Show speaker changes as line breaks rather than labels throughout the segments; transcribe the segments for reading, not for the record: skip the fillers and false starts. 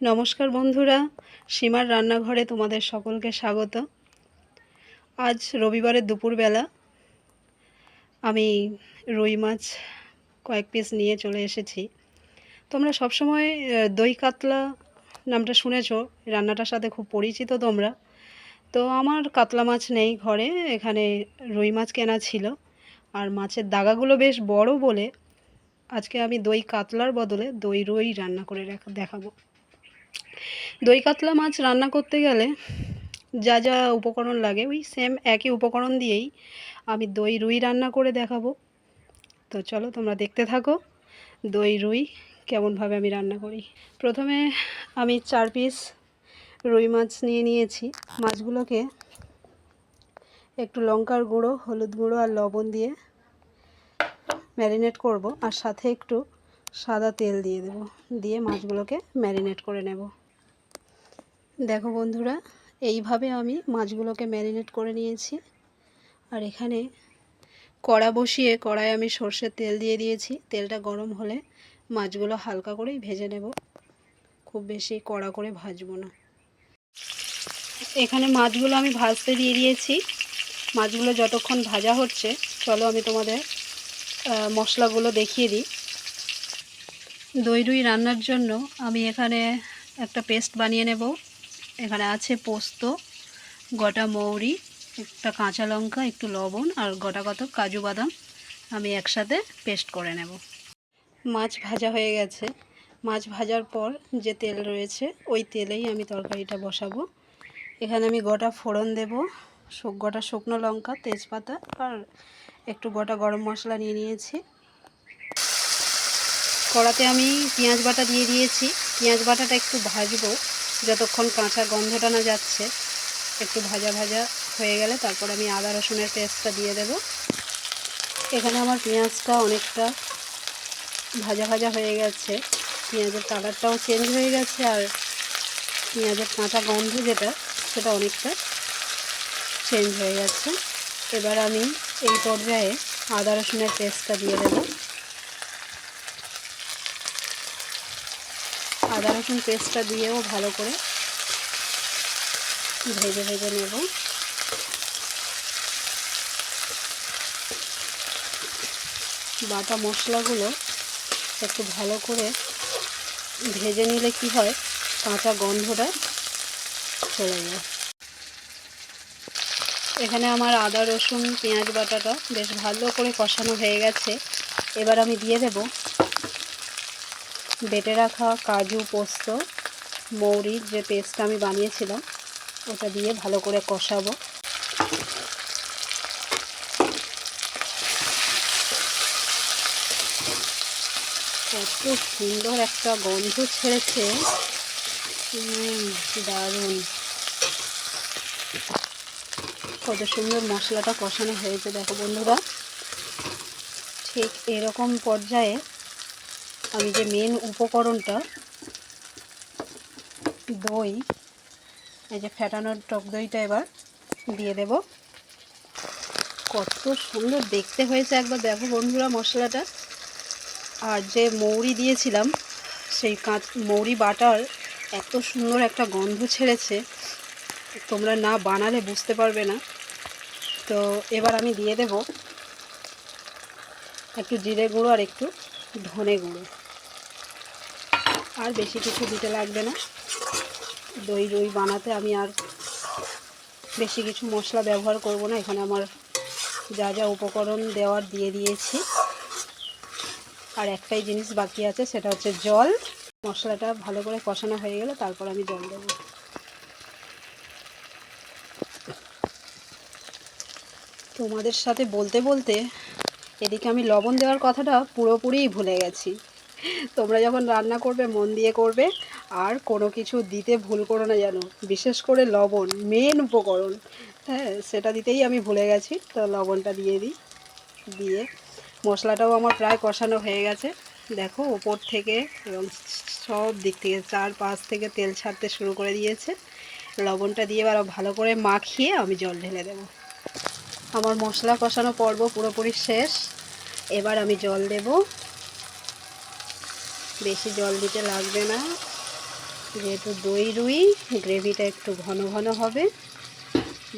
নমস্কার বন্ধুরা, সীমার রান্নাঘরে তোমাদের সকলকে স্বাগত। আজ রবিবারের দুপুরবেলা আমি রুই মাছ কয়েক পিস নিয়ে চলে এসেছি। তোমরা সবসময় দই কাতলা নামটা শুনেছো, রান্নাটার সাথে খুব পরিচিত তোমরা। তো আমার কাতলা মাছ নেই ঘরে, এখানে রুই মাছ কেনা ছিল। আর মাছের দাগাগুলো বেশ বড় বলে আজকে আমি দই কাতলার বদলে দই রুই রান্না করে দেখাবো। দই কাতলা মাছ রান্না করতে গেলে যা যা উপকরণ লাগে ওই সেম একই উপকরণ দিয়েই আমি দই রুই রান্না করে দেখাবো। তো চলো তোমরা দেখতে থাকো দই রুই কেমনভাবে আমি রান্না করি। প্রথমে আমি 4 পিস রুই মাছ নিয়েছি। মাছগুলোকে একটু লঙ্কার গুঁড়ো, হলুদ গুঁড়ো আর লবণ দিয়ে ম্যারিনেট করব, আর সাথে একটু সাদা তেল দিয়ে দেব, দিয়ে মাছগুলোকে ম্যারিনেট করে নেব। দেখো বন্ধুরা, এইভাবে আমি মাছগুলোকে ম্যারিনেট করে নিয়েছি। আর এখানে কড়া বসিয়ে কড়ায় আমি সর্ষের তেল দিয়ে দিয়েছি। তেলটা গরম হলে মাছগুলো হালকা করেই ভেজে নেব, খুব বেশি কড়া করে ভাজবো না। এখানে মাছগুলো আমি ভাজতে দিয়ে দিয়েছি। মাছগুলো যতক্ষণ ভাজা হচ্ছে চলো আমি তোমাদের মশলাগুলো দেখিয়ে দিই। দই রুই রান্নার জন্য আমি এখানে একটা পেস্ট বানিয়ে নেব। এখানে আছে পোস্ত, গোটা মৌরি, একটা কাঁচা লঙ্কা, একটু লবণ আর গোটা কত কাজু বাদাম আমি একসাথে পেস্ট করে নেব। মাছ ভাজা হয়ে গেছে। মাছ ভাজার পর যে তেল রয়েছে ওই তেলেই আমি তরকারিটা বসাবো। এখানে আমি গোটা ফোড়ন দেব, গোটা শুকনো লঙ্কা, তেজপাতা আর একটু গোটা গরম মশলা নিয়েছি। কড়াতে আমি পেঁয়াজ বাটা দিয়ে দিয়েছি। পেঁয়াজ বাটাটা একটু ভাজবো যতক্ষণ কাঁচা গন্ধটা না যাচ্ছে। একটু ভাজা ভাজা হয়ে গেলে তারপর আমি আদা রসুনের পেস্টটা দিয়ে দেব। এখানে আমার পেঁয়াজটা অনেকটা ভাজা ভাজা হয়ে গেছে, পেঁয়াজের কালারটাও চেঞ্জ হয়ে গেছে, আর পেঁয়াজের কাঁচা গন্ধ সেটা অনেকটা চেঞ্জ হয়ে গেছে। এবার আমি এই পর্যায়ে আদা রসুনের পেস্টটা দিয়ে দেব। আদা রসুন পেস্টটা দিয়েও ভালো করে ভেজে ভেজে নেব। বাটা মশলাগুলো একটু ভালো করে ভেজে নিলে কি হয়, কাঁচা গন্ধটা চলে যায়। এখানে আমার আদা রসুন পেঁয়াজ বাটাটা বেশ ভালো করে কষানো হয়ে গেছে। এবার আমি দিয়ে দেব বেটে রাখা কাজু, পোস্ত, মৌরির যে পেস্ট আমি বানিয়েছিলাম ওটা দিয়ে ভালো করে কষাবো। কত সুন্দর একটা গন্ধ ছেড়েছে, দারুণ। কত সুন্দর মশলাটা কষানো হয়েছে দেখো বন্ধুরা। ঠিক এরকম পর্যায়ে আমি যে মেন উপকরণটা দই, এই যে ফ্যাটানোর টক দইটা এবার দিয়ে দেব। কত সুন্দর দেখতে হয়েছে একবার দেখো বন্ধুরা মশলাটা। আর যে মৌরি দিয়েছিলাম সেই মৌরি বাটার এত সুন্দর একটা গন্ধ ছেড়েছে, তোমরা না বানালে বুঝতে পারবে না। তো এবার আমি দিয়ে দেব একটু জিরে গুঁড়ো আর একটু ধনে গুঁড়ো। আর বেশি কিছু দিতে লাগবে না। দই রুই বানাতে আমি আর বেশি কিছু মশলা ব্যবহার করব না। এখানে আমার যা যা উপকরণ দেওয়ার দিয়ে দিয়েছি। আর একটাই জিনিস বাকি আছে, সেটা হচ্ছে জল। মশলাটা ভালো করে কষানো হয়ে গেলে তারপর আমি জল দেব। তোমাদের সাথে বলতে বলতে এদিকে আমি লবণ দেওয়ার কথাটা পুরোপুরিই ভুলে গেছি। তোমরা যখন রান্না করবে মন দিয়ে করবে, আর কোনো কিছু দিতে ভুল করো না যেন, বিশেষ করে লবণ মেন উপকরণ। হ্যাঁ, সেটা দিতেই আমি ভুলে গেছি। তো লবণটা দিয়ে দিই। দিয়ে মশলাটাও আমার প্রায় কষানো হয়ে গেছে। দেখো ওপর থেকে এবং সব দিক থেকে 4-5 থেকে তেল ছাড়তে শুরু করে দিয়েছে। লবণটা দিয়ে আরও ভালো করে মাখিয়ে আমি জল ঢেলে দেব। আমার মশলা কষানো পর্ব পুরোপুরি শেষ। এবার আমি জল দেব। বেশি জল দিতে লাগবে না, যেহেতু দই রুই, গ্রেভিটা একটু ঘন ঘন হবে,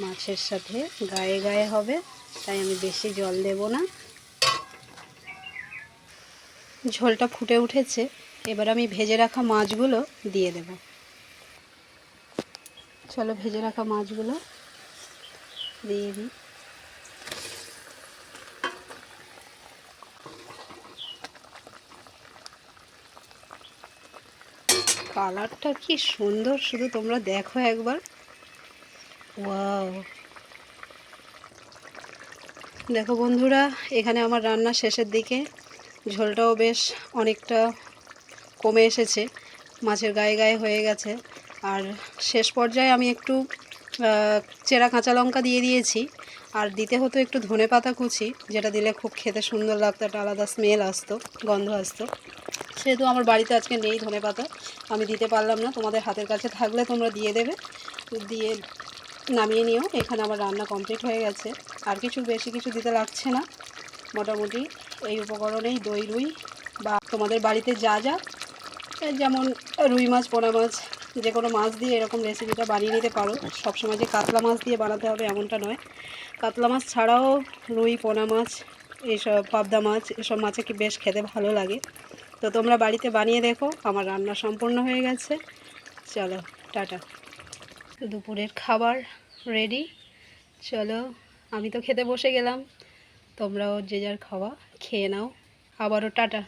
মাছের সাথে গায়ে গায়ে হবে, তাই আমি বেশি জল দেব না। ঝোলটা ফুটে উঠেছে, এবার আমি ভেজে রাখা মাছগুলো দিয়ে দেব। চলো ভেজে রাখা মাছগুলো দিয়ে দিই। কালারটা কি সুন্দর, শুধু তোমরা দেখো একবার। ওয়াও, দেখো বন্ধুরা, এখানে আমার রান্না শেষের দিকে, ঝোলটাও বেশ অনেকটা কমে এসেছে, মাছের গায়ে গায়ে হয়ে গেছে। আর শেষ পর্যায়ে আমি একটু চেরা কাঁচা লঙ্কা দিয়ে দিয়েছি, আর দিতে হতো একটু ধনেপাতা কুচি, যেটা দিলে খুব খেতে সুন্দর লাগতো, একটা আলাদা স্মেল আসতো, গন্ধ আসতো। সেহেতু আমার বাড়িতে আজকে নেই ধনেপাতা, আমি দিতে পারলাম না। তোমাদের হাতের কাছে থাকলে তোমরা দিয়ে দেবে, দিয়ে নামিয়ে নিও। এখানে আমার রান্না কমপ্লিট হয়ে গেছে, আর কিছু বেশি কিছু দিতে লাগছে না। মোটামুটি এই উপকরণেই দই রুই বা তোমাদের বাড়িতে যা যা, যেমন রুই মাছ, পোনা মাছ, যে কোনো মাছ দিয়ে এরকম রেসিপিটা বানিয়ে নিতে পারো। সবসময় যে কাতলা মাছ দিয়ে বানাতে হবে এমনটা নয়, কাতলা মাছ ছাড়াও রুই, পোনা মাছ, এইসব পাবদা মাছ, এসব মাছে কি বেশ খেতে ভালো লাগে। তো তোমরা বাড়িতে বানিয়ে দেখো। আমার রান্না সম্পূর্ণ হয়ে গেছে। চলো টাটা। দুপুরের খাবার রেডি। চলো, আমি তো খেতে বসে গেলাম, তোমরাও যে যার খাওয়া খেয়ে নাও। আবারও টাটা।